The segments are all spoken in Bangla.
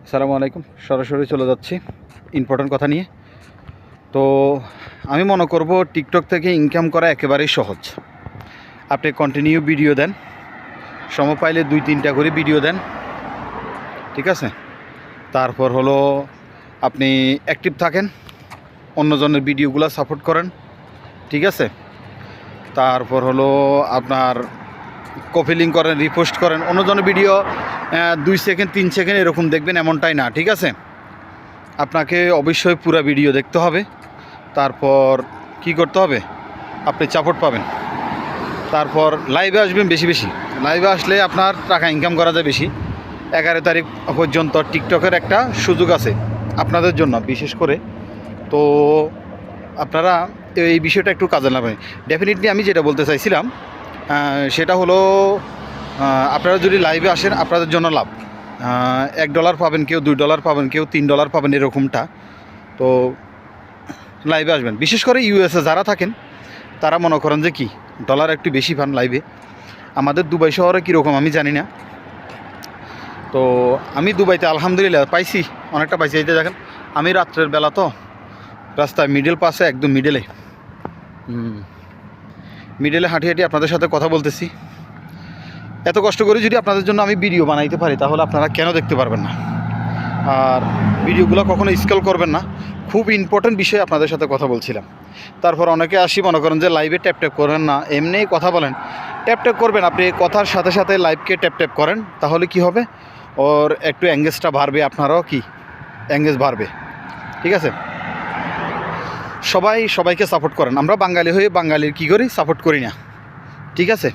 আসসালামু আলাইকুম। সরাসরি চলে যাচ্ছি ইম্পর্ট্যান্ট কথা নিয়ে। তো আমি মনে করব টিকটক থেকে ইনকাম করা একেবারেই সহজ। আপনি কন্টিনিউ ভিডিও দেন, সময় পাইলে 2-3টা করে ভিডিও দেন, ঠিক আছে। তারপর হলো আপনি অ্যাক্টিভ থাকেন, অন্যজনের ভিডিওগুলো সাপোর্ট করেন, ঠিক আছে। তারপর হলো আপনার কপি লিঙ্ক করেন, রিপোস্ট করেন। অন্যজনের ভিডিও 2 সেকেন্ড 3 সেকেন্ড এরকম দেখবেন এমনটাই না, ঠিক আছে। আপনাকে অবশ্যই পুরো ভিডিও দেখতে হবে। তারপর কি করতে হবে, আপনি সাপোর্ট পাবেন। তারপর লাইভে আসবেন বেশি বেশি। লাইভে আসলে আপনার টাকা ইনকাম করা যায় বেশি। 11 তারিখ পর্যন্ত টিকটকের একটা সুযোগ আছে আপনাদের জন্য বিশেষ করে। তো আপনারা এই বিষয়টা একটু কাজে লাগাবেন। ডেফিনেটলি আমি যেটা বলতে চাইছিলাম সেটা হলো আপনারা যদি লাইভে আসেন আপনাদের জন্য লাভ। $1 পাবেন, কেউ $2 পাবেন, কেউ $3 পাবেন, এরকমটা। তো লাইভে আসবেন, বিশেষ করে ইউএসএ যারা থাকেন তারা মনে করেন যে কি ডলার একটু বেশি পান লাইভে। আমাদের দুবাই শহরে কীরকম আমি জানি না। তো আমি দুবাইতে আলহামদুলিল্লাহ পাইছি, অনেকটা পাইছি। এই যে দেখেন, আমি রাত্রের বেলা তো রাস্তায় মিডল পাশে একদম মিডলে হাঁটি হাঁটি আপনাদের সাথে কথা বলতেছি। এত কষ্ট করে যদি আপনাদের জন্য আমি ভিডিও বানাইতে পারি তাহলে আপনারা কেন দেখতে পারবেন না? আর ভিডিওগুলো কখনো স্ক্রল করবেন না। খুব ইম্পর্টেন্ট বিষয়ে আপনাদের সাথে কথা বলছিলাম। তারপর অনেকে আসি মনে করেন যে লাইভে ট্যাপ ট্যাপ করেন না, এমনিই কথা বলেন। ট্যাপ ট্যাপ করবেন, আপনি কথার সাথে সাথে লাইভকে ট্যাপ ট্যাপ করেন, তাহলে কি হবে, ওর একটু এঙ্গেজটা বাড়বে, আপনারাও কি এঙ্গেজ বাড়বে, ঠিক আছে। সবাইকে সাপোর্ট করেন। আমরা বাঙালি হয়ে বাঙালির কী করি, সাপোর্ট করি না, ঠিক আছে।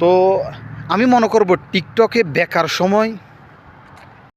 তো আমি মনে করব টিকটকে বেকার সময়